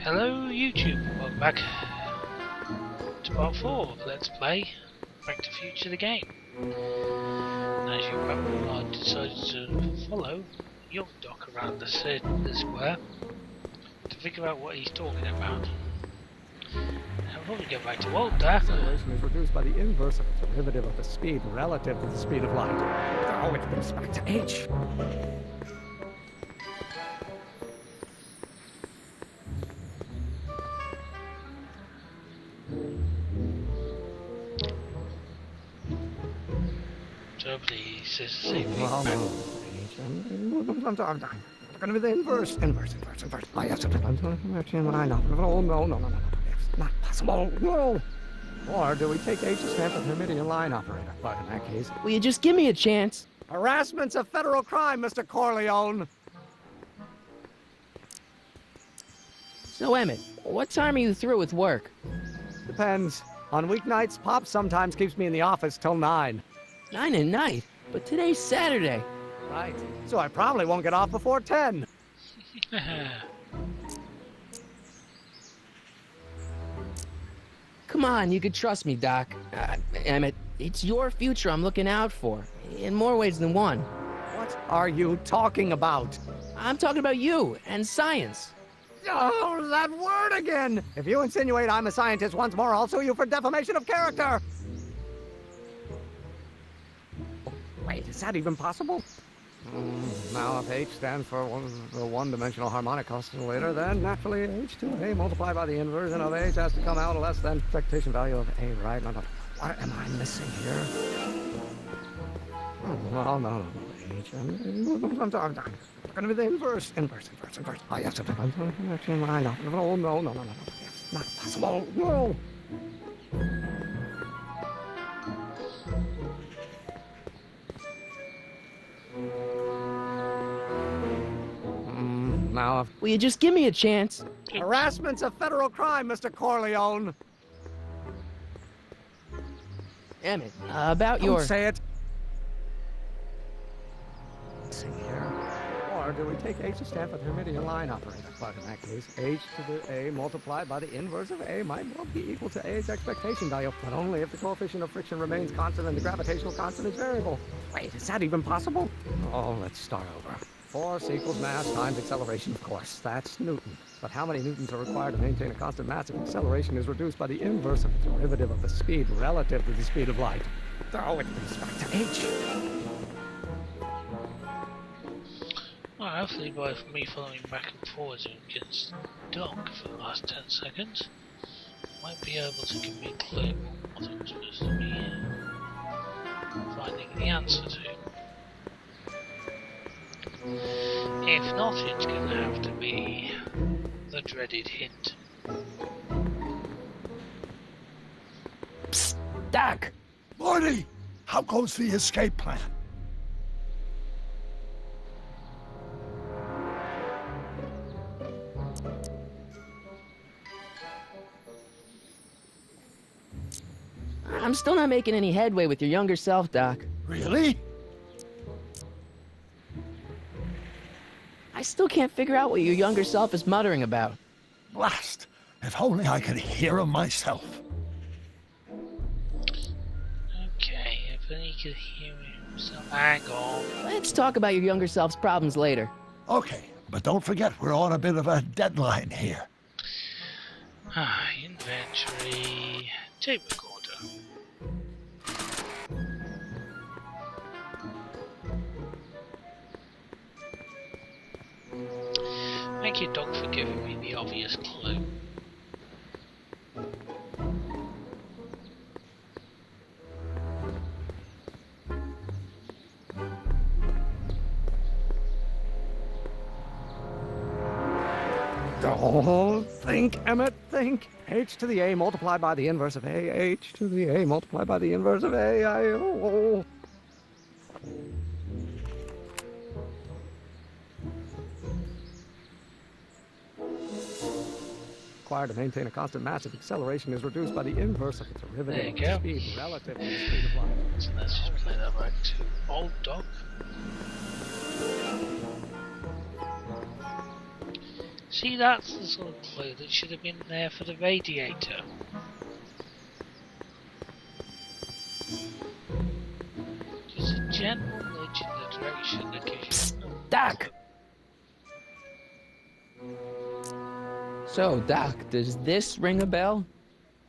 Hello YouTube, welcome back to part 4 of Let's Play Back to Future the game. And as you remember, I decided to follow young Doc around the square to figure out what he's talking about. And before we go back to old Doc... Acceleration is reduced by the inverse of the derivative of the speed relative to the speed of light. Oh, it goes back to h. So please, see Well, no. I'm going to be the inverse. I have to... I know. Oh, no. It's not possible. No. Or do we take H to stand for the Hermitian line operator? But in that case... Will you just give me a chance? Harassment's a federal crime, Mr. Corleone. So, Emmett, what time are you through with work? Depends. On weeknights, Pop sometimes keeps me in the office till 9. 9 at night? But today's Saturday. Right. So I probably won't get off before 10. Come on, you can trust me, Doc. Emmett, it's your future I'm looking out for. In more ways than one. What are you talking about? I'm talking about you and science. Oh, that word again! If you insinuate I'm a scientist once more, I'll sue you for defamation of character! Wait, is that even possible? Now, if H stands for the one-dimensional harmonic oscillator, then naturally H2A multiplied by the inversion of H has to come out less than expectation value of A, right? No. What am I missing here? Oh, no. H. I'm going to be the inverse. I have to... I know. Oh, no. It's not possible. No. Now, Will you just give me a chance? harassment's a federal crime, Mr. Corleone. Emmett, about Don't your... say it. See here. Or do we take H to stand for the Hermitian line operator? But in that case, H to the A multiplied by the inverse of A might well be equal to A's expectation value, but only if the coefficient of friction remains constant and the gravitational constant is variable. Wait, is that even possible? Oh, let's start over. Force equals mass times acceleration, of course. That's Newton. But how many newtons are required to maintain a constant mass if acceleration is reduced by the inverse of the derivative of the speed relative to the speed of light? Oh, it goes back to h. Well, hopefully by me following back and forwards against Doc for the last 10 seconds, might be able to give me a clue what I'm supposed to be finding the answer to. If not, it's going to have to be the dreaded hint. Psst, Doc! Morty, how goes the escape plan? I'm still not making any headway with your younger self, Doc. Really? I still can't figure out what your younger self is muttering about. Blast! If only I could hear him myself. Okay, if only he could hear himself. Hang on. Let's talk about your younger self's problems later. Okay, but don't forget we're on a bit of a deadline here. Inventory. Tape recorder. Thank you, Doc, for giving me the obvious clue. Oh, think, Emmett, think. H to the A multiplied by the inverse of A. H to the A multiplied by the inverse of A. Required to maintain a constant mass if acceleration is reduced by the inverse of the derivative of the speed relative to the speed of light. So let's just play that back to old Doc. See, that's the sort of clue that should have been there for the radiator. Just a general nudge in the direction that gives you... Doc! So, Doc, does this ring a bell?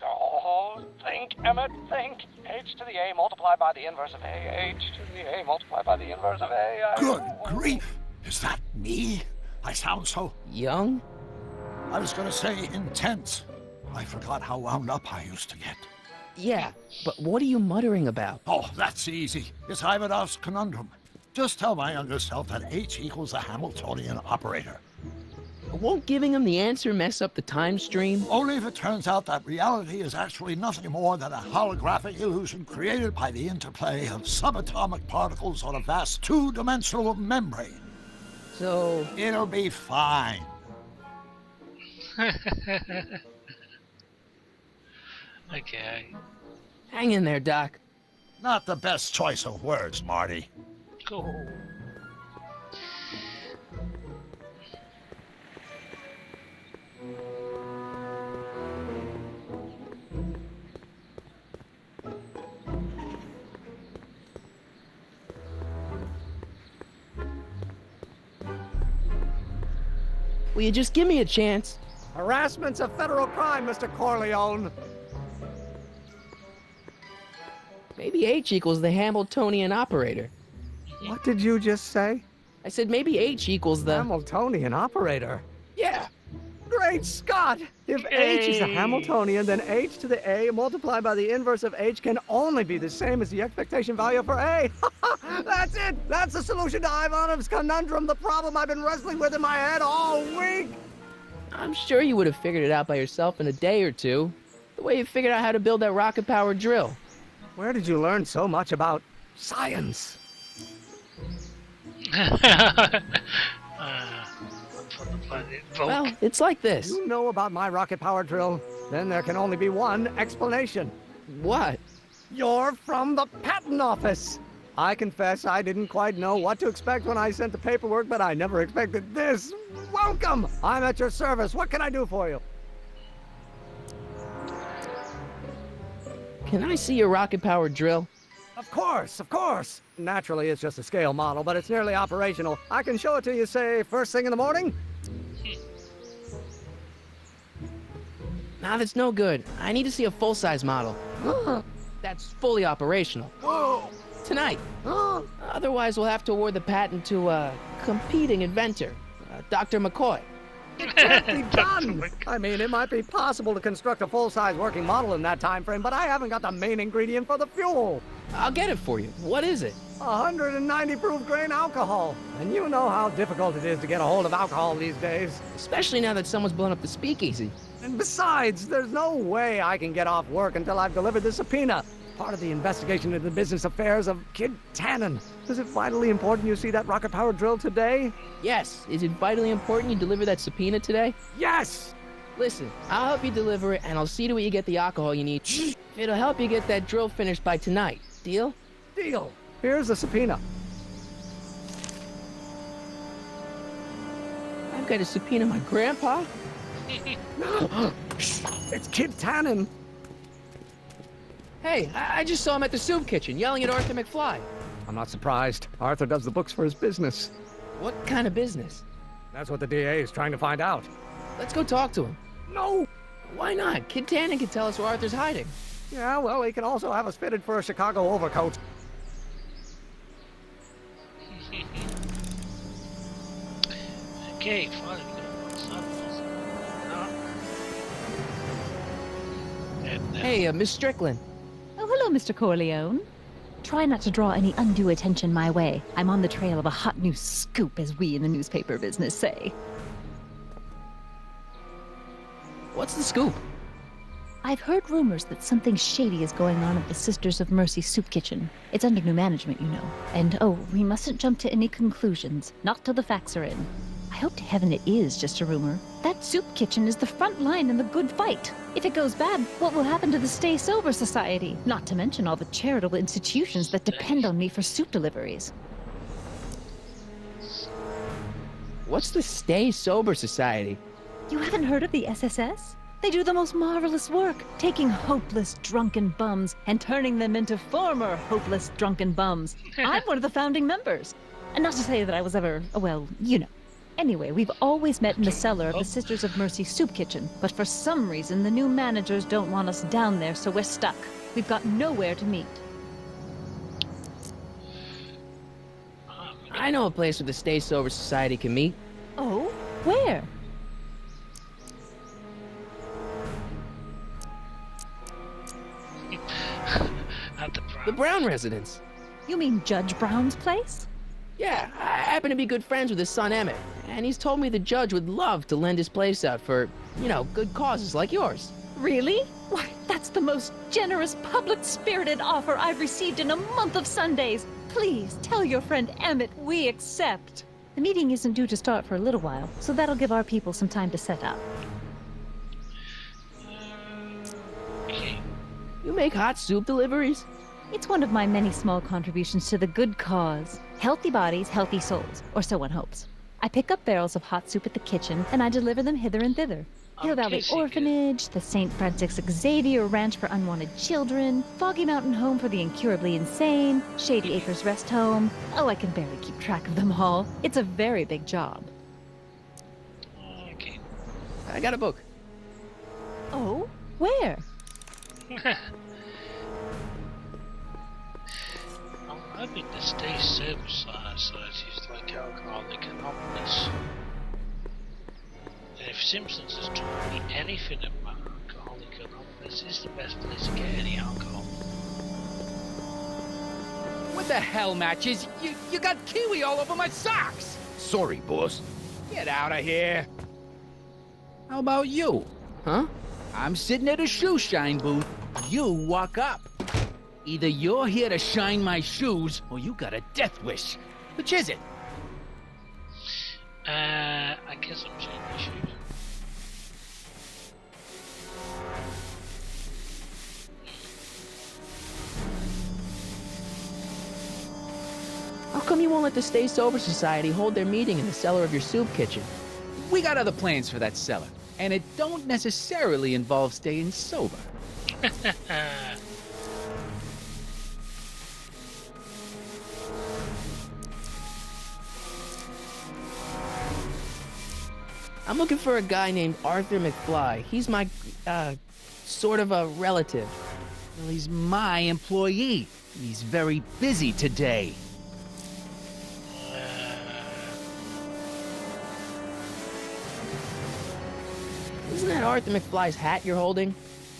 Oh, think, Emmett, think. H to the A multiplied by the inverse of A. H to the A multiplied by the inverse of A. Good grief! Is that me? I sound so... Young? I was gonna say intense. I forgot how wound up I used to get. Yeah, but what are you muttering about? Oh, that's easy. It's Ivanov's conundrum. Just tell my younger self that H equals the Hamiltonian operator. Won't giving him the answer mess up the time stream? Only if it turns out that reality is actually nothing more than a holographic illusion created by the interplay of subatomic particles on a vast two-dimensional membrane. So... It'll be fine. Okay, Hang in there, Doc. Not the best choice of words, Marty. cool. Will you just give me a chance? Harassment's a federal crime, Mr. Corleone. Maybe H equals the Hamiltonian operator. What did you just say? I said maybe H equals the... Hamiltonian operator. Yeah! Great Scott! If H is a Hey. Hamiltonian, then H to the A multiplied by the inverse of H can only be the same as the expectation value for A. That's it! That's the solution to Ivanov's conundrum, the problem I've been wrestling with in my head all week! I'm sure you would have figured it out by yourself in a day or two. The way you figured out how to build that rocket-powered drill. Where did you learn so much about science? From the planet Volk. Well, it's like this. You know about my rocket power drill? Then there can only be one explanation. What? You're from the patent office. I confess I didn't quite know what to expect when I sent the paperwork, but I never expected this. Welcome! I'm at your service. What can I do for you? Can I see your rocket-powered drill? Of course, of course. Naturally, it's just a scale model, but it's nearly operational. I can show it to you, say, first thing in the morning? Nah, that's no good. I need to see a full-size model. That's fully operational. Tonight. Otherwise, we'll have to award the patent to a competing inventor, Dr. McCoy. Can't be done. I mean, it might be possible to construct a full-size working model in that time frame, but I haven't got the main ingredient for the fuel. I'll get it for you. What is it? 190 proof grain alcohol. And you know how difficult it is to get a hold of alcohol these days. Especially now that someone's blown up the speakeasy. And besides, there's no way I can get off work until I've delivered the subpoena. Part of the investigation into the business affairs of Kid Tannen. Is it vitally important you see that rocket-powered drill today? Yes. Is it vitally important you deliver that subpoena today? Yes! Listen, I'll help you deliver it, and I'll see to it you get the alcohol you need. It'll help you get that drill finished by tonight. Deal? Deal. Here's the subpoena. I've got to subpoena my grandpa? It's Kid Tannen. Hey, I just saw him at the soup kitchen yelling at Arthur McFly. I'm not surprised. Arthur does the books for his business. What kind of business? That's what the DA is trying to find out. Let's go talk to him. No! Why not? Kid Tannen can tell us where Arthur's hiding. Yeah, well, he can also have us fitted for a Chicago overcoat. Okay, finally we got what's up. Hey, Miss Strickland. Oh, hello, Mr. Corleone. Try not to draw any undue attention my way. I'm on the trail of a hot new scoop, as we in the newspaper business say. What's the scoop? I've heard rumors that something shady is going on at the Sisters of Mercy soup kitchen. It's under new management, you know. And, oh, we mustn't jump to any conclusions. Not till the facts are in. I hope to heaven it is just a rumor. That soup kitchen is the front line in the good fight. If it goes bad, what will happen to the Stay Sober Society? Not to mention all the charitable institutions that depend on me for soup deliveries. What's the Stay Sober Society? You haven't heard of the SSS? They do the most marvelous work, taking hopeless drunken bums and turning them into former hopeless drunken bums. I'm one of the founding members. And not to say that I was ever, well, you know. Anyway, we've always met in the cellar of the Sisters of Mercy soup kitchen, but for some reason the new managers don't want us down there, so we're stuck. We've got nowhere to meet. I know a place where the Stay Sober Society can meet. Oh? Where? At the The Brown residence. You mean Judge Brown's place? Yeah, I happen to be good friends with his son Emmett, and he's told me the judge would love to lend his place out for, you know, good causes like yours. Really? Why, that's the most generous, public-spirited offer I've received in a month of Sundays. Please, tell your friend Emmett we accept. The meeting isn't due to start for a little while, so that'll give our people some time to set up. Okay. You make hot soup deliveries? It's one of my many small contributions to the good cause. Healthy bodies, healthy souls, or so one hopes. I pick up barrels of hot soup at the kitchen, and I deliver them hither and thither. Hill Valley guessing it- Orphanage, the St. Francis Xavier Ranch for Unwanted Children, Foggy Mountain Home for the Incurably Insane, Shady Acres Rest Home. Oh, I can barely keep track of them all. It's a very big job. Okay. I got a book. Oh? Where? I'm hoping the Stay Sober Society is like Alcoholic Anonymous. And if Simpsons has taught me anything about Alcoholic Anonymous, it's the best place to get any alcohol. What the hell, Matches? You got kiwi all over my socks! Sorry, boss. Get out of here! How about you? Huh? I'm sitting at a shoe shine booth. You walk up. Either you're here to shine my shoes, or you got a death wish. Which is it? I guess I'm saying my shoes. How come you won't let the Stay Sober Society hold their meeting in the cellar of your soup kitchen? We got other plans for that cellar, and it don't necessarily involve staying sober. I'm looking for a guy named Arthur McFly. He's my, sort of a relative. Well, he's my employee. He's very busy today. Isn't that Arthur McFly's hat you're holding?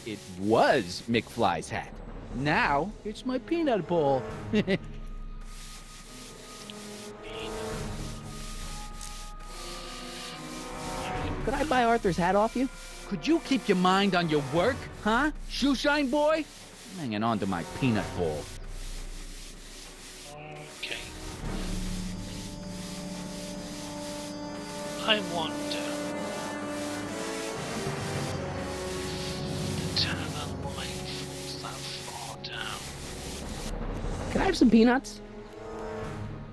It was McFly's hat. Now, it's my peanut ball. Could I buy Arthur's hat off you? Could you keep your mind on your work, huh? Shoeshine boy? I'm hanging on to my peanut ball. Okay. I wonder. The Tanner line falls that far down. Can I have some peanuts?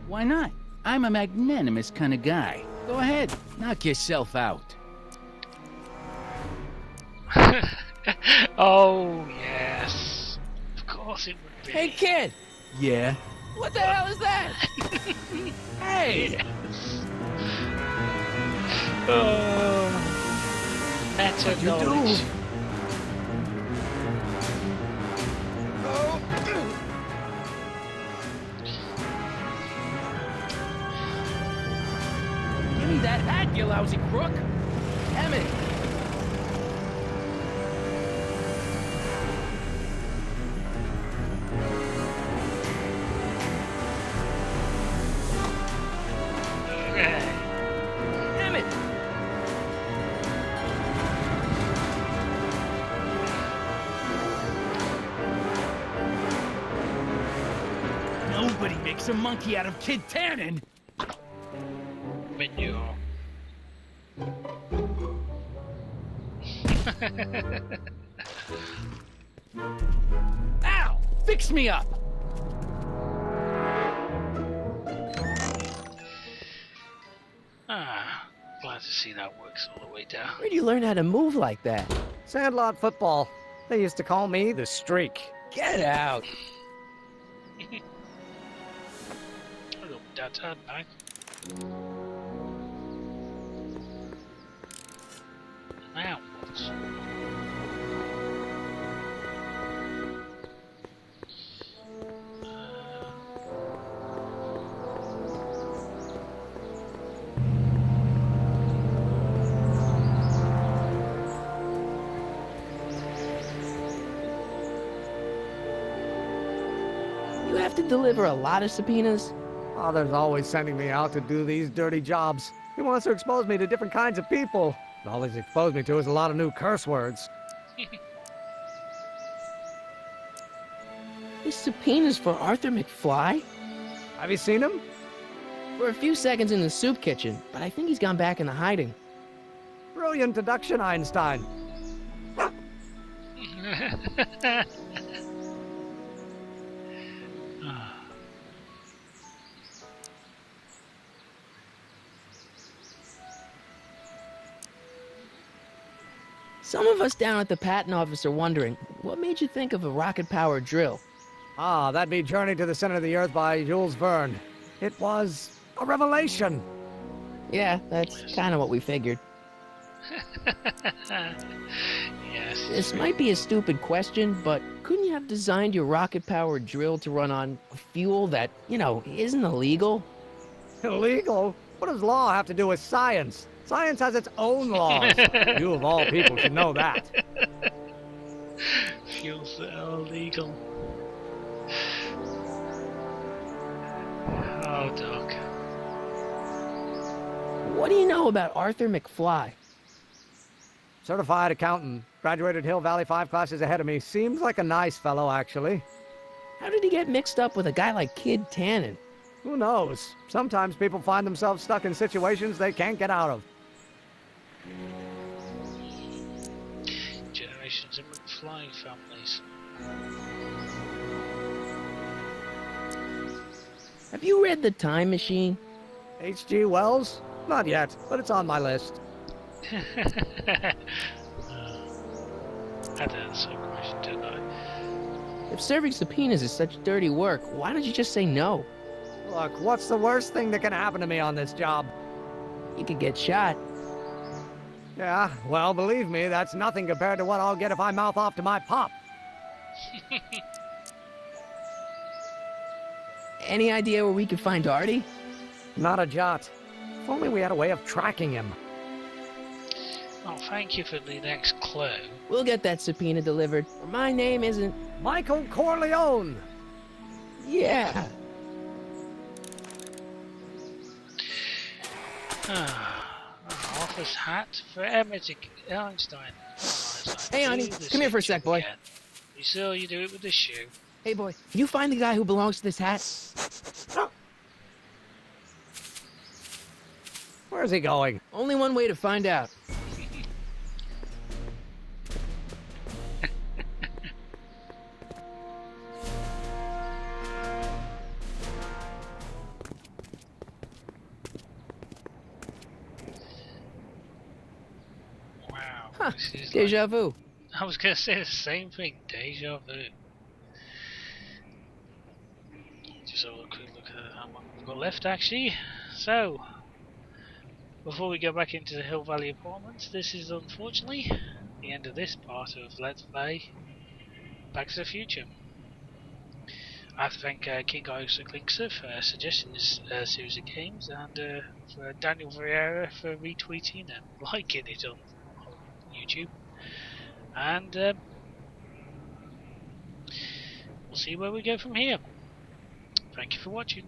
Why not? I'm a magnanimous kind of guy. Go ahead, knock yourself out. Oh, yes. Of course it would be. Hey, kid! Yeah? What the hell is that? Hey! Yes. Oh. Better knowledge. Give me that hat, you lousy crook! Emmett! Emmett! Nobody makes a monkey out of Kid Tannen! Menu. Ow! Fix me up! Ah. see that works all the way down. Where'd you learn how to move like that? Sandlot football. They used to call me the Streak. Get out. A little dad's handbag. Now what? You have to deliver a lot of subpoenas? Father's always sending me out to do these dirty jobs. He wants to expose me to different kinds of people. All he's exposed me to is a lot of new curse words. This subpoena's for Arthur McFly? Have you seen him? For a few seconds in the soup kitchen, but I think he's gone back into hiding. Brilliant deduction, Einstein. Some of us down at the patent office are wondering, what made you think of a rocket-powered drill? Ah, that'd be Journey to the Center of the Earth by Jules Verne. It was a revelation. Yeah, that's kind of what we figured. Yes. This might be a stupid question, but couldn't you have designed your rocket-powered drill to run on a fuel that, you know, isn't illegal? Illegal? What does law have to do with science? Science has its own laws. You of all people should know that. Fuels that are illegal. Oh, Doc. What do you know about Arthur McFly? Certified accountant. Graduated Hill Valley 5 classes ahead of me. Seems like a nice fellow, actually. How did he get mixed up with a guy like Kid Tannen? Who knows? Sometimes people find themselves stuck in situations they can't get out of. Generations of McFly families. Have you read The Time Machine? H.G. Wells? Not yet, but it's on my list. I had to answer a question, didn't I? If serving subpoenas is such dirty work, why don't you just say no? Look, what's the worst thing that can happen to me on this job? You could get shot. Yeah, well, believe me, that's nothing compared to what I'll get if I mouth off to my pop. Any idea where we could find Artie? Not a jot. If only we had a way of tracking him. Well, thank you for the next clue. We'll get that subpoena delivered. Or my name isn't... Michael Corleone! Yeah. Office hat for Emmett Einstein. Hey, honey, come here for a sec, boy. You saw you do it with the shoe. Hey, boy, can you find the guy who belongs to this hat? Where's he going? Only one way to find out. Wow. Huh, This is deja vu. I was going to say the same thing. Deja vu. Just have a quick look at how much we've got left, actually. So, before we go back into the Hill Valley Apartments, this is unfortunately the end of this part of Let's Play Back to the Future. I have to thank King Ios Klinkser for suggesting this series of games, and for Daniel Vieira for retweeting and liking it on YouTube. And we'll see where we go from here. Thank you for watching.